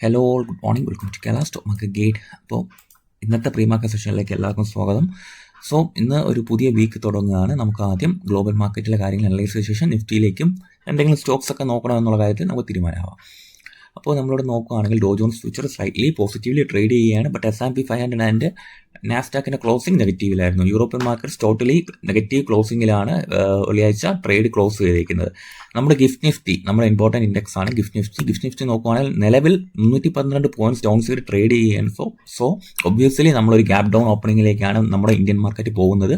Hello all, good morning. Welcome to Kerala stock market guide. അപ്പോൾ ഇന്നത്തെ pre market സെഷനിലേക്ക് എല്ലാവർക്കും സ്വാഗതം. സോ ഇന്ന് ഒരു പുതിയ വീക്ക് തുടങ്ങുകയാണ്. നമുക്ക് ആദ്യം ഗ്ലോബൽ മാർക്കറ്റിലെ കാര്യങ്ങൾ അനലൈസ് ചെയ്ത ശേഷം നിഫ്റ്റിയിലേക്കും എന്തെങ്കിലും സ്റ്റോക്സ് ഒക്കെ നോക്കണമെന്നുള്ള കാര്യത്തിൽ നമുക്ക് തീരുമാനമാവാം. അപ്പോൾ നമ്മളിവിടെ നോക്കുകയാണെങ്കിൽ Dow Jones future slightly positively trade ചെയ്യുകയാണ്. ബട്ട് S&P 500 ആൻഡ് നാസ്ഡാക്കിൻ്റെ ക്ലോസിംഗ് നെഗറ്റീവിലായിരുന്നു. യൂറോപ്യൻ മാർക്കറ്റ്സ് ടോട്ടലി നെഗറ്റീവ് ക്ലോസിംഗിലാണ് വെള്ളിയാഴ്ച ട്രേഡ് ക്ലോസ് ചെയ്തിരിക്കുന്നത്. നമ്മുടെ ഗിഫ്റ്റ് നിഫ്റ്റി നമ്മുടെ ഇമ്പോർട്ടൻറ്റ് ഇൻഡെക്സ് ആണ് ഗിഫ്റ്റ് നിഫ്റ്റി നോക്കുകയാണെങ്കിൽ നിലവിൽ 312 പോയിന്റ്സ് ഡൗൺ സൈഡ് ട്രേഡ് ചെയ്യുകയാണ്. സോ ഒബ്വിയസ്ലി നമ്മളൊരു ഗ്യാപ് ഡൗൺ ഓപ്പണിംഗിലേക്കാണ് നമ്മുടെ ഇന്ത്യൻ മാർക്കറ്റ് പോകുന്നത്.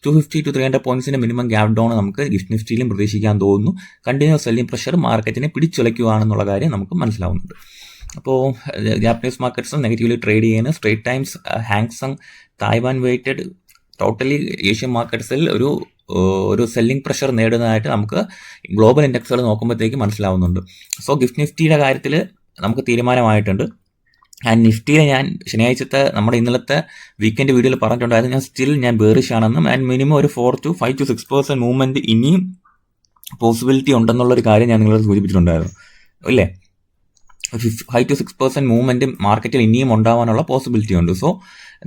250 to 300 പോയിന്റ്സിൻ്റെ മിനിമം ഗ്യാപ് ഡൗൺ നമുക്ക് ഗിഫ്റ്റ് നിഫ്റ്റിയിലും പ്രതീക്ഷിക്കാൻ തോന്നുന്നു. കണ്ടിന്യൂസ് സെല്ലിംഗ് പ്രഷർ മാർക്കറ്റിനെ പിടിച്ചുലയ്ക്കുകയാണെന്നുള്ള കാര്യം നമുക്ക് മനസ്സിലാവുന്നുണ്ട്. അപ്പോൾ ജാപ്പനീസ് മാർക്കറ്റ്സും നെഗറ്റീവ്ലി ട്രേഡ് ചെയ്യുന്ന Straits Times, Hang Seng, Taiwan weighted totally Asian മാർക്കറ്റ്സിൽ ഒരു സെല്ലിംഗ് പ്രഷർ നേടുന്നതായിട്ട് നമുക്ക് ഗ്ലോബൽ ഇൻഡെക്സുകൾ നോക്കുമ്പോഴത്തേക്ക് മനസ്സിലാവുന്നുണ്ട്. സോ ഗിഫ്റ്റ് നിഫ്റ്റിയുടെ കാര്യത്തിൽ നമുക്ക് തീരുമാനമായിട്ടുണ്ട്. ആൻഡ് നിഫ്റ്റിയിൽ ഞാൻ ശനിയാഴ്ചത്തെ നമ്മുടെ ഇന്നലത്തെ വീക്കെൻഡ് വീഡിയോയിൽ പറഞ്ഞിട്ടുണ്ടായിരുന്നു ഞാൻ ബേറിഷ് ആണെന്നും ആൻഡ് മിനിമം ഒരു 4 to 5 to 6% മൂവ്മെൻറ്റ് ഇനിയും പോസിബിലിറ്റി ഉണ്ടെന്നുള്ളൊരു കാര്യം ഞാൻ നിങ്ങളോട് സൂചിപ്പിച്ചിട്ടുണ്ടായിരുന്നു അല്ലേ. 5 to 6% മൂവ്മെൻറ്റ് മാർക്കറ്റിൽ ഇനിയും ഉണ്ടാവാനുള്ള പോസിബിലിറ്റി ഉണ്ട്. സോ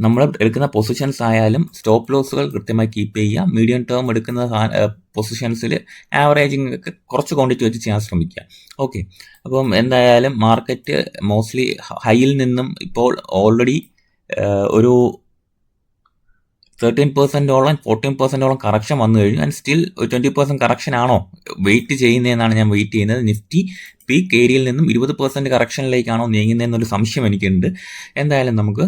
നമ്മൾ എടുക്കുന്ന പൊസിഷൻസ് ആയാലും സ്റ്റോപ്പ് ലോസുകൾ കൃത്യമായി കീപ്പ് ചെയ്യുക. മീഡിയം ടേം എടുക്കുന്ന പൊസിഷൻസിൽ ആവറേജിങ് ഒക്കെ കുറച്ച് ക്വാണ്ടിറ്റി വെച്ച് ചെയ്യാൻ ശ്രമിക്കുക. ഓക്കെ, അപ്പം എന്തായാലും മാർക്കറ്റ് മോസ്റ്റ്ലി ഹൈയിൽ നിന്നും ഇപ്പോൾ ഓൾറെഡി ഒരു 13%ഓളം 14%ഓളം കറക്ഷൻ വന്നു കഴിഞ്ഞു. ആൻഡ് സ്റ്റിൽ ഒരു 20% കറക്ഷൻ ആണോ വെയിറ്റ് ചെയ്യുന്നതെന്നാണ് ഞാൻ വെയിറ്റ് ചെയ്യുന്നത്. നിഫ്റ്റി പീക്ക് ഏരിയയിൽ നിന്നും 20% കറക്ഷനിലേക്കാണോ നീങ്ങുന്നതെന്നൊരു സംശയം എനിക്കുണ്ട്. എന്തായാലും നമുക്ക്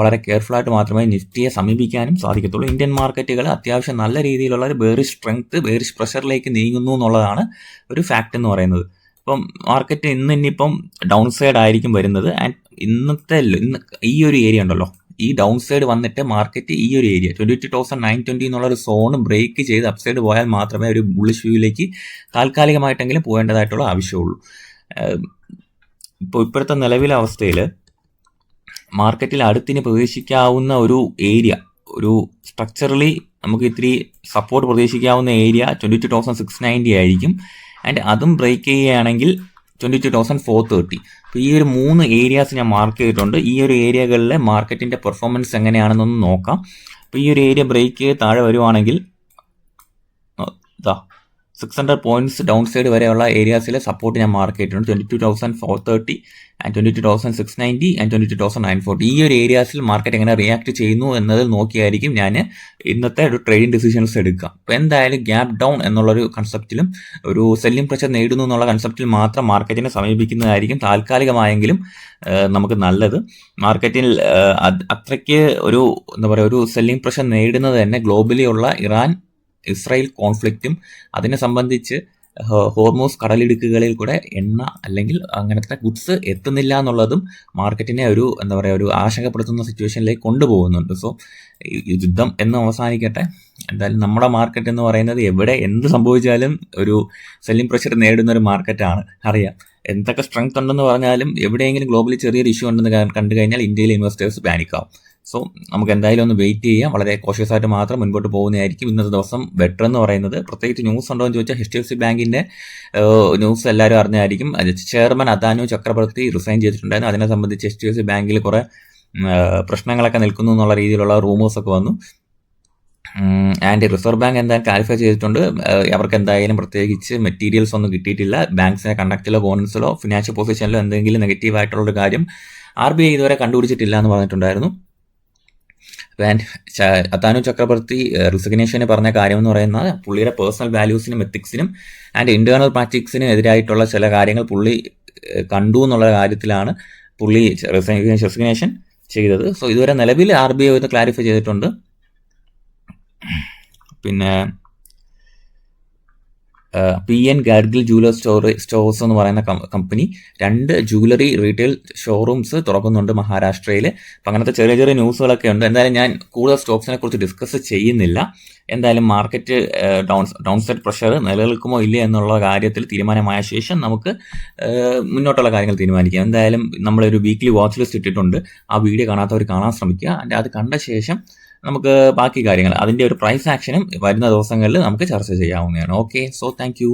വളരെ കെയർഫുള്ളായിട്ട് മാത്രമേ നിഫ്റ്റിയെ സമീപിക്കാനും സാധിക്കത്തുള്ളൂ. ഇന്ത്യൻ മാർക്കറ്റുകൾ അത്യാവശ്യം നല്ല രീതിയിലുള്ള ഒരു ബേറിഷ് സ്ട്രെങ്ത്, ബേറിഷ് പ്രഷറിലേക്ക് നീങ്ങുന്നു എന്നുള്ളതാണ് ഒരു ഫാക്റ്റ് എന്ന് പറയുന്നത്. ഇപ്പം മാർക്കറ്റ് ഇന്നിപ്പം ഡൗൺ സൈഡ് ആയിരിക്കും വരുന്നത്. ആൻഡ് ഇന്ന് ഈ ഒരു ഏരിയ ഉണ്ടല്ലോ, ഈ ഡൗൺ സൈഡ് വന്നിട്ട് മാർക്കറ്റ് ഈ ഒരു ഏരിയ 22,920 എന്നുള്ളൊരു സോൺ ബ്രേക്ക് ചെയ്ത് അപ്പ് സൈഡ് പോയാൽ മാത്രമേ ഒരു ബുള്ളിഷ് വ്യൂവിലേക്ക് താൽക്കാലികമായിട്ടെങ്കിലും പോകേണ്ടതായിട്ടുള്ള ആവശ്യമുള്ളൂ. ഇപ്പോഴത്തെ നിലവിലെ അവസ്ഥയിൽ മാർക്കറ്റിൽ അടുത്തിന് പ്രതീക്ഷിക്കാവുന്ന ഒരു ഏരിയ, ഒരു സ്ട്രക്ചറലി നമുക്ക് ഇത്തിരി സപ്പോർട്ട് പ്രതീക്ഷിക്കാവുന്ന ഏരിയ 22,690 ആയിരിക്കും. ആൻഡ് അതും ബ്രേക്ക് ചെയ്യുകയാണെങ്കിൽ 22,430. അപ്പോൾ ഈ ഒരു 3 ഏരിയാസ് ഞാൻ മാർക്ക് ചെയ്തിട്ടുണ്ട്. ഈ ഒരു ഏരിയകളിലെ മാർക്കറ്റിൻ്റെ പെർഫോമൻസ് എങ്ങനെയാണെന്നൊന്ന് നോക്കാം. അപ്പോൾ ഈ ഒരു ഏരിയ ബ്രേക്ക് താഴെ വരുവാണെങ്കിൽ 600 പോയിന്റ്സ് ഡൗൺ സൈഡ് വരെയുള്ള ഏരിയാസിലെ സപ്പോർട്ട് ഞാൻ മാർക്ക് ചെയ്തിട്ടുണ്ട്. 22,430 ആൻഡ് 22,690 ആൻഡ് 22,940. ഈ ഒരു ഏരിയാസിൽ മാർക്കറ്റ് എങ്ങനെ റിയാക്ട് ചെയ്യുന്നു എന്നത് നോക്കിയായിരിക്കും ഞാൻ ഇന്നത്തെ ഒരു ട്രേഡിംഗ് ഡിസിഷൻസ് എടുക്കുക. അപ്പോൾ എന്തായാലും ഗ്യാപ് ഡൗൺ എന്നുള്ളൊരു കൺസെപ്റ്റിലും ഒരു സെല്ലിംഗ് പ്രഷർ നേടുന്നു എന്നുള്ള കൺസെപ്റ്റിൽ മാത്രം മാർക്കറ്റിനെ സമീപിക്കുന്നതായിരിക്കും താൽക്കാലികമായെങ്കിലും നമുക്ക് നല്ലത്. മാർക്കറ്റിൽ അത്രയ്ക്ക് ഒരു സെല്ലിംഗ് പ്രഷർ നേടുന്നത് തന്നെ ഗ്ലോബലി ഉള്ള ഇസ്രായേൽ കോൺഫ്ലിക്റ്റും അതിനെ സംബന്ധിച്ച് ഹോർമോസ് കടലിടുക്കുകളിൽ കൂടെ എണ്ണ അല്ലെങ്കിൽ അങ്ങനത്തെ ഗുഡ്സ് എത്തുന്നില്ല എന്നുള്ളതും മാർക്കറ്റിനെ ഒരു ആശങ്കപ്പെടുത്തുന്ന സിറ്റുവേഷനിലേക്ക് കൊണ്ടുപോകുന്നുണ്ട്. സോ യുദ്ധം എന്ന് അവസാനിക്കട്ടെ. എന്തായാലും നമ്മുടെ മാർക്കറ്റ് എന്ന് പറയുന്നത് എവിടെ എന്ത് സംഭവിച്ചാലും ഒരു സെല്ലിംഗ് പ്രഷർ നേടുന്ന ഒരു മാർക്കറ്റാണ്. അറിയാം, എന്തൊക്കെ സ്ട്രെങ്ത് ഉണ്ടെന്ന് പറഞ്ഞാലും എവിടെയെങ്കിലും ഗ്ലോബലി ചെറിയൊരു ഇഷ്യൂ ഉണ്ടെന്ന് കണ്ടു കഴിഞ്ഞാൽ ഇന്ത്യയിലെ ഇൻവെസ്റ്റേഴ്സ് പാനിക്കാവും. സോ നമുക്ക് എന്തായാലും ഒന്ന് വെയിറ്റ് ചെയ്യാം. വളരെ കോഷ്യസ് ആയിട്ട് മാത്രം മുൻപോട്ട് പോകുന്നതായിരിക്കും. ഇന്നത്തെ ദിവസം ബെറ്റർ എന്ന് പറയുന്നത്, പ്രത്യേകിച്ച് ന്യൂസ് ഉണ്ടോ എന്ന് ചോദിച്ചാൽ HDFC ബാങ്കിൻ്റെ ന്യൂസ് എല്ലാവരും അറിഞ്ഞായിരിക്കും. ചെയർമാൻ അദാനു ചക്രവർത്തി റിസൈൻ ചെയ്തിട്ടുണ്ടായിരുന്നു. അതിനെ സംബന്ധിച്ച് HDFC ബാങ്കിൽ കുറേ പ്രശ്നങ്ങളൊക്കെ നിൽക്കുന്നു എന്നുള്ള രീതിയിലുള്ള റൂമേഴ്സൊക്കെ വന്നു. ആൻഡ് റിസർവ് ബാങ്ക് എന്തായാലും ക്ലാരിഫൈ ചെയ്തിട്ടുണ്ട്. അവർക്ക് എന്തായാലും പ്രത്യേകിച്ച് മെറ്റീരിയൽസ് ഒന്നും കിട്ടിയിട്ടില്ല. ബാങ്ക്സിനെ കണ്ടക്റ്റിലോ ഗവർണൻസിലോ ഫിനാൻഷ്യൽ പൊസിഷനിലോ എന്തെങ്കിലും നെഗറ്റീവായിട്ടുള്ളൊരു കാര്യം RBI ഇതുവരെ കണ്ടുപിടിച്ചിട്ടില്ല എന്ന് പറഞ്ഞിട്ടുണ്ടായിരുന്നു. അദാനു ചക്രവർത്തി റിസിഗ്നേഷന് പറഞ്ഞ കാര്യം എന്ന് പറയുന്നത് പുള്ളിയുടെ പേഴ്സണൽ വാല്യൂസിനും എത്തിക്സിനും ആൻഡ് ഇന്റേണൽ പ്രാക്ടീസിനും എതിരായിട്ടുള്ള ചില കാര്യങ്ങൾ പുള്ളി കണ്ടു എന്നുള്ള കാര്യത്തിലാണ് പുള്ളി റെസിഗ്നേഷൻ ചെയ്തത്. സോ ഇതുവരെ നിലവിൽ RBI ഒന്ന് ക്ലാരിഫൈ ചെയ്തിട്ടുണ്ട്. പിന്നെ PN ഗാഡ്ഗിൽ ജൂവലർ സ്റ്റോഴ്സ് എന്ന് പറയുന്ന കമ്പനി 2 ജൂവലറി റീറ്റെയിൽ ഷോറൂംസ് തുറക്കുന്നുണ്ട് മഹാരാഷ്ട്രയിൽ. അപ്പം അങ്ങനത്തെ ചെറിയ ചെറിയ ന്യൂസുകളൊക്കെ ഉണ്ട്. എന്തായാലും ഞാൻ കൂടുതൽ സ്റ്റോക്സിനെ കുറിച്ച് ഡിസ്കസ് ചെയ്യുന്നില്ല. എന്തായാലും മാർക്കറ്റ് ഡൗൺ സൈഡ് പ്രഷർ നിലനിൽക്കുമോ ഇല്ലേ എന്നുള്ള കാര്യത്തിൽ തീരുമാനമായ ശേഷം നമുക്ക് മുന്നോട്ടുള്ള കാര്യങ്ങൾ തീരുമാനിക്കാം. എന്തായാലും നമ്മളൊരു വീക്ക്ലി വാച്ച് ലിസ്റ്റ് ഇട്ടിട്ടുണ്ട്. ആ വീഡിയോ കാണാത്തവർ കാണാൻ ശ്രമിക്കുക. അത് കണ്ട ശേഷം നമുക്ക് ബാക്കി കാര്യങ്ങൾ അതിൻ്റെ ഒരു പ്രൈസ് ആക്ഷനും വരുന്ന ദിവസങ്ങളിൽ നമുക്ക് ചർച്ച ചെയ്യാവുന്നതാണ്. Okay, so thank you.